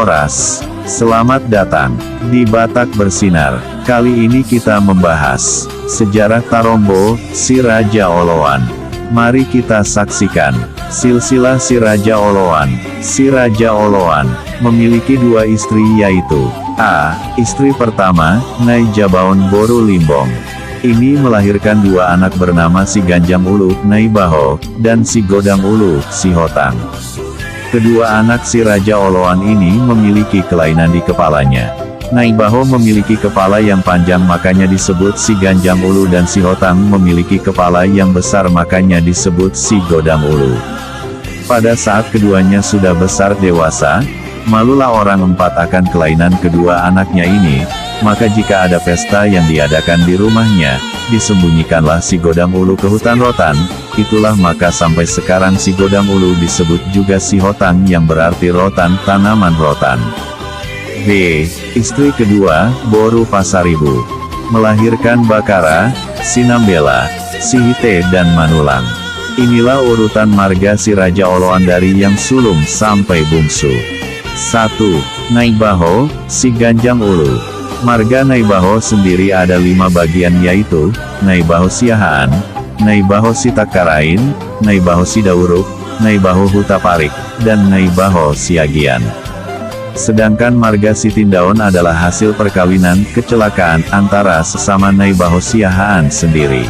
Oras. Selamat datang di Batak Bersinar. Kali ini kita membahas sejarah Tarombo, si Raja Oloan. Mari kita saksikan silsilah si Raja Oloan. Si Raja Oloan memiliki dua istri, yaitu A. Istri pertama, Nyai Jabaon Boru Limbong. Ini melahirkan dua anak bernama si Ganjang Ulu, Nyai Baho, dan si Godang Ulu, si Hotang. Kedua anak si Raja Oloan ini memiliki kelainan di kepalanya. Nyai Baho memiliki kepala yang panjang, makanya disebut si Ganjang Ulu, dan si Hotang memiliki kepala yang besar, makanya disebut si Godang Ulu. Pada saat keduanya sudah besar dewasa, malulah orang empat akan kelainan kedua anaknya ini. Maka jika ada pesta yang diadakan di rumahnya, disembunyikanlah si Godang Ulu ke hutan rotan. Itulah maka sampai sekarang si Godang Ulu disebut juga si Hotang, yang berarti rotan, tanaman rotan. B. Istri kedua, Boru Pasaribu. Melahirkan Bakara, Sinambela, Sihite dan Manulang. Inilah urutan marga si Raja Oloan dari yang sulung sampai bungsu. 1. Nyai Baho, si Ganjang Ulu. Marga Nyai Baho sendiri ada 5 bagian, yaitu Nyai Baho Siahaan, Nyai Baho Sitakarain, Nyai Baho Sidauruk, Nyai Baho Hutaparik, dan Nyai Baho Siagian. Sedangkan marga Sitindaon adalah hasil perkawinan kecelakaan antara sesama Nyai Baho Siahaan sendiri.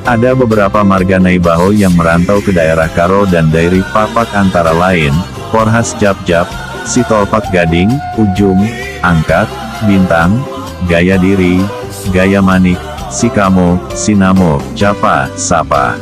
Ada beberapa marga Nyai Baho yang merantau ke daerah Karo dan Dairi Papak, antara lain Porhas Jap-Jap, Sitolpak Gading, Ujung, Angkat, Bintang, Gaya Diri, Gaya Manik, Sikamo, Sinamo, Capa, Sapa.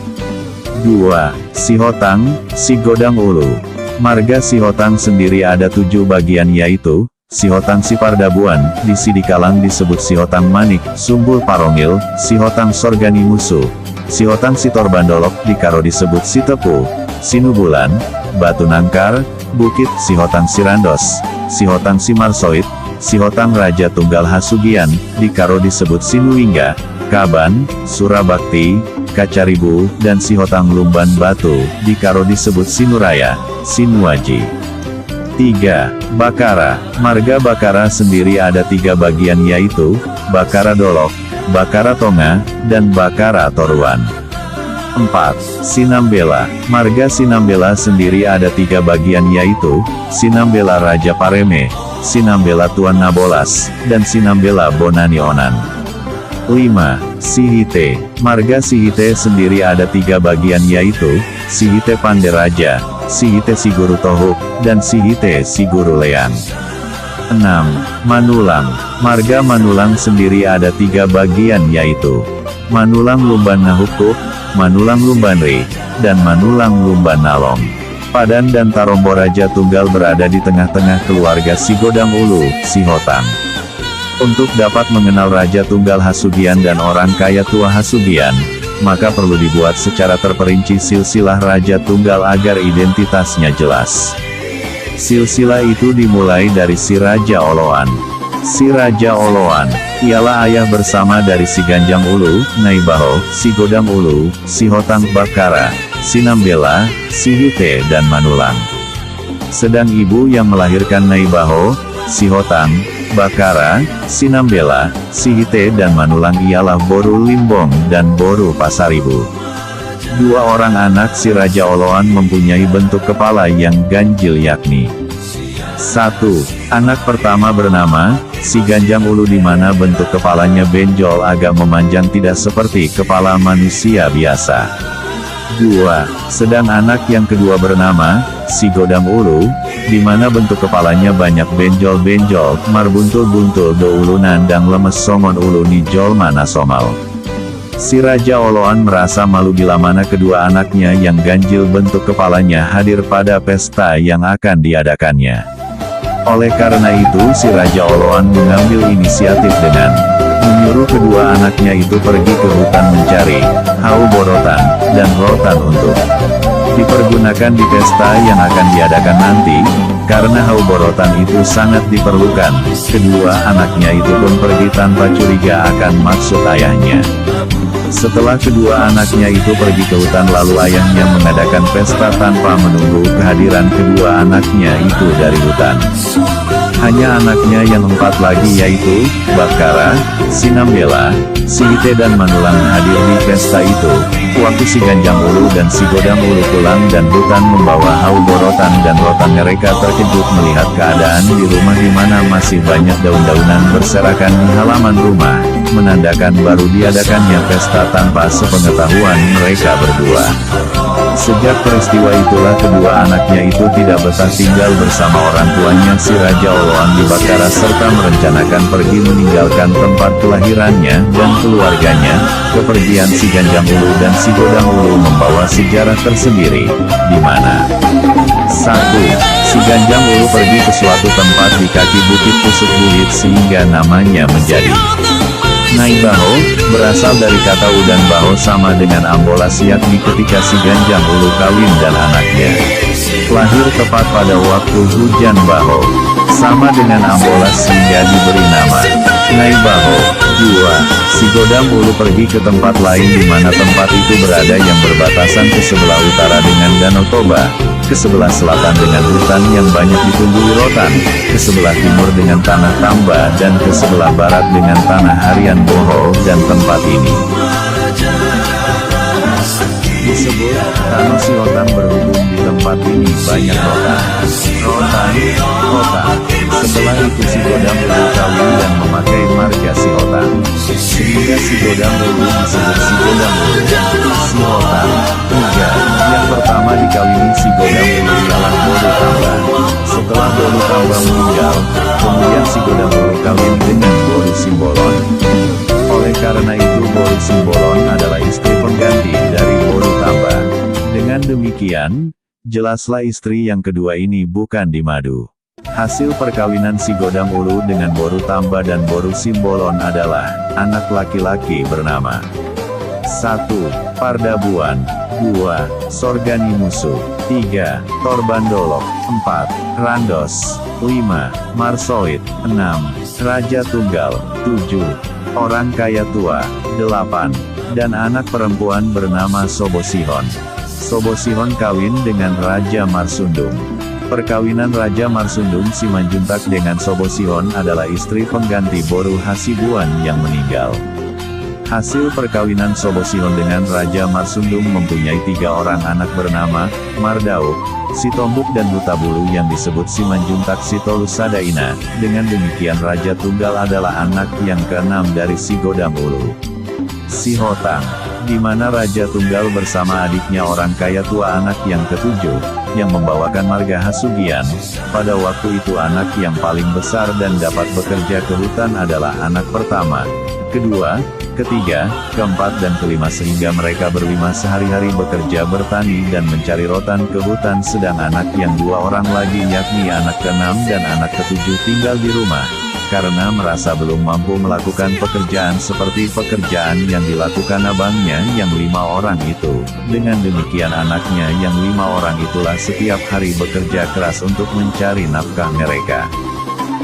2. Si Hotang, si Godang Ulu. Marga si Hotang sendiri ada 7 bagian, yaitu si Hotang si Pardabuan, di Sidikalang disebut si Hotang Manik, Sumbul Parongil, si Hotang Sorgani Musuh, si Hotang si Torbandolok, di Karo disebut si Tepu, Sinubulan, Batu Nangkar, Bukit, si Hotang Sirandos, si Hotang si Marsoit, si Hotang Raja Tunggal Hasugian, di Karo disebut Sinuingga, Kaban, Surabakti, Kacaribu, dan si Hotang Lumban Batu, di Karo disebut Sinuraya, Sinuaji. 3. Bakara. Marga Bakara sendiri ada 3 bagian, yaitu Bakara Dolok, Bakara Tonga, dan Bakara Toruan. 4. Sinambela. Marga Sinambela sendiri ada 3 bagian, yaitu Sinambela Raja Pareme, Sinambela Tuan Nabolas, dan Sinambela Bonani Onan. 5. Sihite. Marga Sihite sendiri ada 3 bagian, yaitu Sihite Panderaja, Sihite Siguru Tohuk, dan Sihite Siguru Leang. 6. Manulang. Marga Manulang sendiri ada 3 bagian, yaitu Manulang Lumban Nahukuk, Manulang Lumbanri, dan Manulang Lumban Nalong. Padan dan Tarombo Raja Tunggal berada di tengah-tengah keluarga si Godang Ulu, si Hotang. Untuk dapat mengenal Raja Tunggal Hasugian dan orang kaya tua Hasugian, maka perlu dibuat secara terperinci silsilah Raja Tunggal agar identitasnya jelas. Silsilah itu dimulai dari si Raja Oloan. Si Raja Oloan ialah ayah bersama dari si Ganjang Ulu, Nyai Baho, si Godang Ulu, si Hotang Bakara, Sinambela, Sihite dan Manulang. Sedang ibu yang melahirkan Nyai Baho, si Hotang, Bakara, Sinambela, Sihite dan Manulang ialah Boru Limbong dan Boru Pasaribu. 2 orang anak si Raja Oloan mempunyai bentuk kepala yang ganjil, yakni 1. Anak pertama bernama si Ganjang Ulu, di mana bentuk kepalanya benjol agak memanjang, tidak seperti kepala manusia biasa. 2. Sedang anak yang kedua bernama si Godang Ulu, di mana bentuk kepalanya banyak benjol-benjol, marbuntul-buntul do ulu nandang lemes songon ulu nijol mana somal. Si Raja Oloan merasa malu bila mana kedua anaknya yang ganjil bentuk kepalanya hadir pada pesta yang akan diadakannya. Oleh karena itu si Raja Oloan mengambil inisiatif dengan menyuruh kedua anaknya itu pergi ke hutan mencari hau borotan dan rotan untuk dipergunakan di pesta yang akan diadakan nanti. Karena hau borotan itu sangat diperlukan, kedua anaknya itu pun pergi tanpa curiga akan maksud ayahnya. Setelah kedua anaknya itu pergi ke hutan, lalu ayahnya mengadakan pesta tanpa menunggu kehadiran kedua anaknya itu dari hutan. Hanya anaknya yang 4 lagi, yaitu Batkara, Sinambela, Sihite dan Manulang hadir di pesta itu. Waktu si Ganjang Wulu dan si Godang Wulu pulang dan hutan membawa Haubo Rotan dan Rotan, mereka terkejut melihat keadaan di rumah di mana masih banyak daun-daunan berserakan di halaman rumah, menandakan baru diadakannya pesta tanpa sepengetahuan mereka berdua. Sejak peristiwa itulah kedua anaknya itu tidak betah tinggal bersama orang tuanya si Raja Oloan di Batkara, serta merencanakan pergi meninggalkan tempat kelahirannya dan keluarganya. Kepergian si Ganjang Wulu dan si Godang Wulu membawa sejarah tersendiri, di mana 1. Si Ganjang Wulu pergi ke suatu tempat di kaki Bukit Pusuk Bulit sehingga namanya menjadi Nai Baho, berasal dari kata udan baho sama dengan Ambolas, yakni ketika si Ganjang Wulu kawin dan anaknya lahir tepat pada waktu hujan baho, sama dengan Ambolas sehingga diberi nama Nai Baho. 2. Si Godang Wulu pergi ke tempat lain di mana tempat itu berada yang berbatasan ke sebelah utara dengan Danau Toba, ke sebelah selatan dengan hutan yang banyak ditumbuhi rotan, ke sebelah timur dengan tanah tamba dan ke sebelah barat dengan tanah harian boho, dan tempat ini disebut Tanah Sihotan. Berhubung di tempat ini banyak rotan. Setelah itu si Godang Wulu kawin dan memakai marga Sihotan, sehingga si Godang Wulu disebut si Godang Wulu. Sihotan. 3. Yang pertama dikawini si Godang Wulu ialah Boru Tamba. Setelah Boru Tamba meninggal, kemudian si Godang Wulu kawin dengan Boru Simbolon. Oleh karena itu Boru Simbolon adalah istri pengganti dari Boru Tamba. Dengan demikian, jelaslah istri yang kedua ini bukan di Madu. Hasil perkawinan si Godang Wulu dengan Boru Tamba dan Boru Simbolon adalah anak laki-laki bernama 1. Pardabuan, 2. Sorgani Musuh, 3. Torbandolok, 4. Randos, 5. Marsoid, 6. Raja Tunggal, 7. Orang Kaya Tua, 8. Dan anak perempuan bernama Sobosihon. Sobosihon kawin dengan Raja Marsundung. Perkawinan Raja Marsundung Simanjuntak dengan Sobosihon adalah istri pengganti Boru Hasibuan yang meninggal. Hasil perkawinan Sobosihon dengan Raja Marsundung mempunyai 3 orang anak bernama Mardauk, Sitombuk dan Butabulu yang disebut Simanjuntak Sitolusadaina. Dengan demikian Raja Tunggal adalah anak yang ke-6 dari si Godang Wulu. Sihotang, di mana Raja Tunggal bersama adiknya Orang Kaya Tua anak yang ke-7, yang membawakan marga Hasugian. Pada waktu itu anak yang paling besar dan dapat bekerja ke hutan adalah anak pertama, kedua, ketiga, keempat dan kelima, sehingga mereka berlima sehari-hari bekerja bertani dan mencari rotan ke hutan, sedang anak yang 2 orang lagi yakni anak ke-6 dan anak ke-7 tinggal di rumah, karena merasa belum mampu melakukan pekerjaan seperti pekerjaan yang dilakukan abangnya yang 5 orang itu. Dengan demikian anaknya yang 5 orang itulah setiap hari bekerja keras untuk mencari nafkah mereka.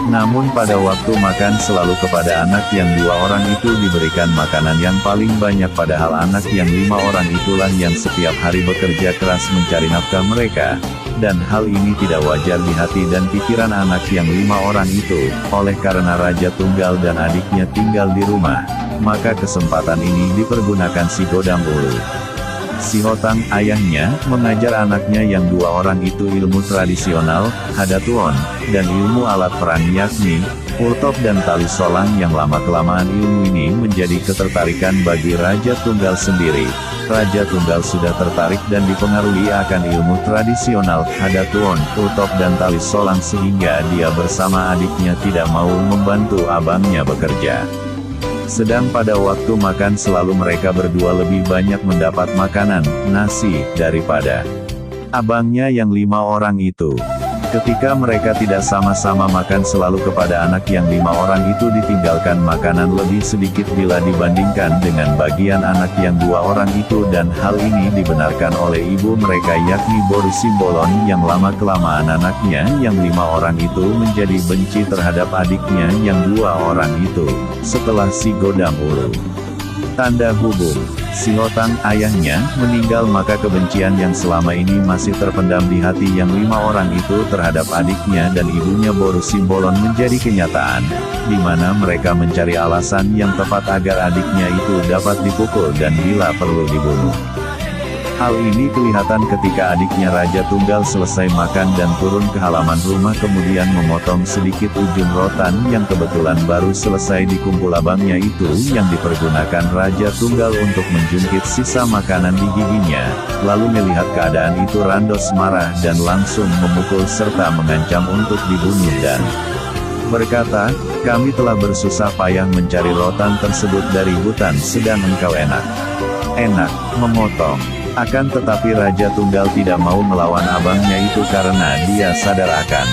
Namun pada waktu makan selalu kepada anak yang 2 orang itu diberikan makanan yang paling banyak, padahal anak yang 5 orang itulah yang setiap hari bekerja keras mencari nafkah mereka. Dan hal ini tidak wajar di hati dan pikiran anak yang 5 orang itu. Oleh karena Raja Tunggal dan adiknya tinggal di rumah, maka kesempatan ini dipergunakan si Godang Wulu. Sihotang, ayahnya, mengajar anaknya yang 2 orang itu ilmu tradisional, hadatuon, dan ilmu alat perang yakni urtop dan tali solang, yang lama-kelamaan ilmu ini menjadi ketertarikan bagi Raja Tunggal sendiri. Raja Tunggal sudah tertarik dan dipengaruhi akan ilmu tradisional, hadatuon, urtop dan tali solang, sehingga dia bersama adiknya tidak mau membantu abangnya bekerja. Sedang pada waktu makan selalu mereka berdua lebih banyak mendapat makanan, nasi, daripada abangnya yang 5 orang itu. Ketika mereka tidak sama-sama makan, selalu kepada anak yang 5 orang itu ditinggalkan makanan lebih sedikit bila dibandingkan dengan bagian anak yang 2 orang itu, dan hal ini dibenarkan oleh ibu mereka yakni Boru Simbolon, yang lama-kelamaan anaknya yang 5 orang itu menjadi benci terhadap adiknya yang 2 orang itu. Setelah si Godang Wulu Tanda hubung. Sihotang, ayahnya, meninggal, maka kebencian yang selama ini masih terpendam di hati yang 5 orang itu terhadap adiknya dan ibunya Boru Simbolon menjadi kenyataan, di mana mereka mencari alasan yang tepat agar adiknya itu dapat dipukul dan bila perlu dibunuh. Hal ini kelihatan ketika adiknya Raja Tunggal selesai makan dan turun ke halaman rumah kemudian memotong sedikit ujung rotan yang kebetulan baru selesai dikumpul abangnya itu yang dipergunakan Raja Tunggal untuk menjungkit sisa makanan di giginya, lalu melihat keadaan itu Randos marah dan langsung memukul serta mengancam untuk dibunuh dan berkata, "Kami telah bersusah payah mencari rotan tersebut dari hutan sedang engkau enak memotong." Akan tetapi Raja Tunggal tidak mau melawan abangnya itu karena dia sadar akan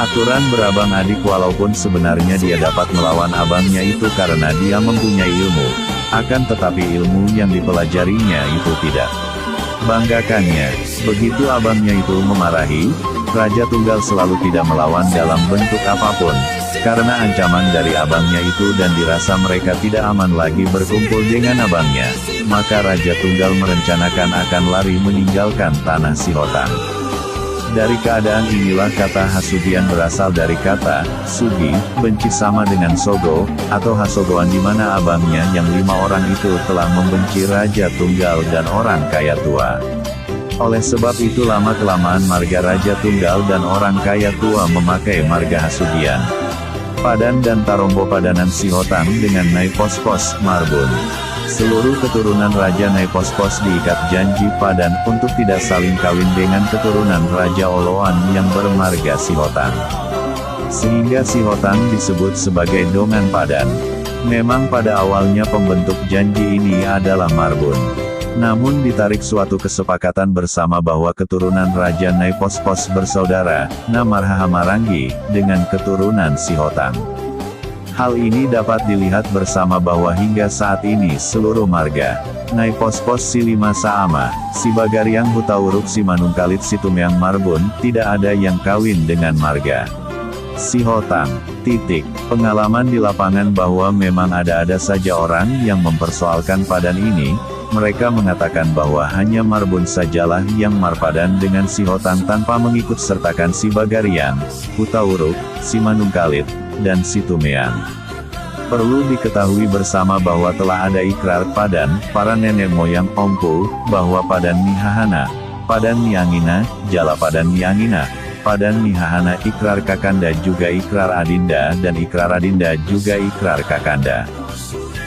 aturan berabang adik walaupun sebenarnya dia dapat melawan abangnya itu karena dia mempunyai ilmu. Akan tetapi ilmu yang dipelajarinya itu tidak banggakannya. Begitu abangnya itu memarahi, Raja Tunggal selalu tidak melawan dalam bentuk apapun. Karena ancaman dari abangnya itu dan dirasa mereka tidak aman lagi berkumpul dengan abangnya, maka Raja Tunggal merencanakan akan lari meninggalkan tanah Sihotang. Dari keadaan inilah kata Hasugian berasal dari kata Sugi, benci sama dengan Sogo, atau Hasogoan di mana abangnya yang 5 orang itu telah membenci Raja Tunggal dan orang kaya tua. Oleh sebab itu lama-kelamaan marga Raja Tunggal dan orang kaya tua memakai marga Hasugian. Padan dan Tarombo padanan Sihotang dengan Naipospos, Marbun. Seluruh keturunan Raja Naipospos diikat janji Padan untuk tidak saling kawin dengan keturunan Raja Oloan yang bermarga Sihotang. Sehingga Sihotang disebut sebagai Dongan Padan. Memang pada awalnya pembentuk janji ini adalah Marbun. Namun ditarik suatu kesepakatan bersama bahwa keturunan Raja Naipospos bersaudara, Namarhaha Marangi, dengan keturunan Sihotang. Hal ini dapat dilihat bersama bahwa hingga saat ini seluruh marga Naipospos Silima Saama, Sibagariang Hutauruk Simanungkalit Situmeang Marbun, tidak ada yang kawin dengan marga Sihotang. Pengalaman di lapangan bahwa memang ada saja orang yang mempersoalkan padan ini. Mereka mengatakan bahwa hanya Marbun sajalah yang marpadan dengan Sihotang tanpa mengikut sertakan Sibagariang, Hutauruk, Simanungkalit, dan Situmeang. Perlu diketahui bersama bahwa telah ada ikrar padan, para nenek moyang Ompu, bahwa padan Nihahana, padan Niangina, Jala padan Niangina, padan Nihahana ikrar Kakanda juga ikrar Adinda dan ikrar Adinda juga ikrar Kakanda.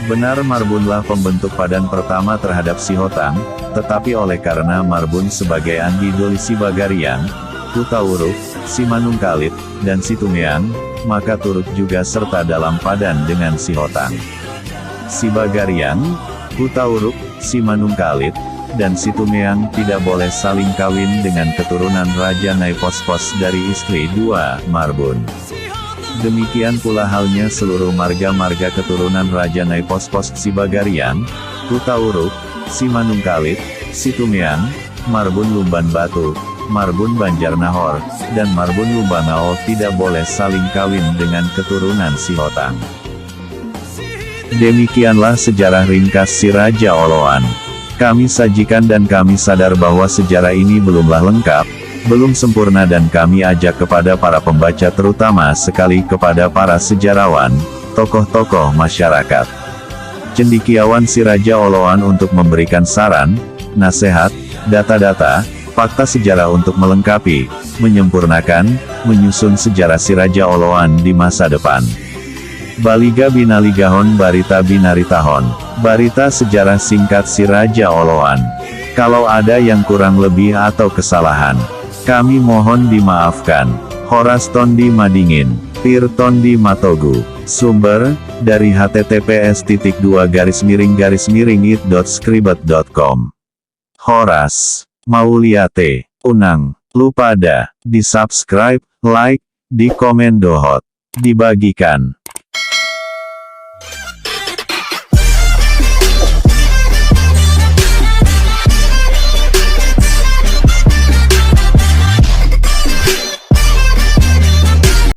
Benar Marbunlah pembentuk padan pertama terhadap Sihotang, tetapi oleh karena Marbun sebagai Andi Doli Sibagariang, Hutauruk, Simanungkalit, dan Situmeang, maka turut juga serta dalam padan dengan Sihotang. Sibagariang, Hutauruk, Simanungkalit, dan Situmeang tidak boleh saling kawin dengan keturunan Raja Naipospos dari istri 2, Marbun. Demikian pula halnya seluruh marga-marga keturunan Raja Naipospos Sibagariang, Hutauruk, Simanungkalit, Situmeang, Marbun Lumban Batu, Marbun Banjarnahor, dan Marbun Lumbangao tidak boleh saling kawin dengan keturunan Sihotang. Demikianlah sejarah ringkas si Raja Oloan. Kami sajikan dan kami sadar bahwa sejarah ini belumlah lengkap, belum sempurna dan kami ajak kepada para pembaca terutama sekali kepada para sejarawan, tokoh-tokoh masyarakat, cendekiawan si Raja Oloan untuk memberikan saran, nasihat, data-data, fakta sejarah untuk melengkapi, menyempurnakan, menyusun sejarah si Raja Oloan di masa depan. Baliga Binaligahon Barita Binaritahon. Barita sejarah singkat si Raja Oloan. Kalau ada yang kurang lebih atau kesalahan, kami mohon dimaafkan. Horas Tondi Madingin, Pir Tondi Matogu. Sumber, dari https://it.scribet.com. Horas, Mauliate, Unang, Lupada, di subscribe, like, di komen dohot, dibagikan.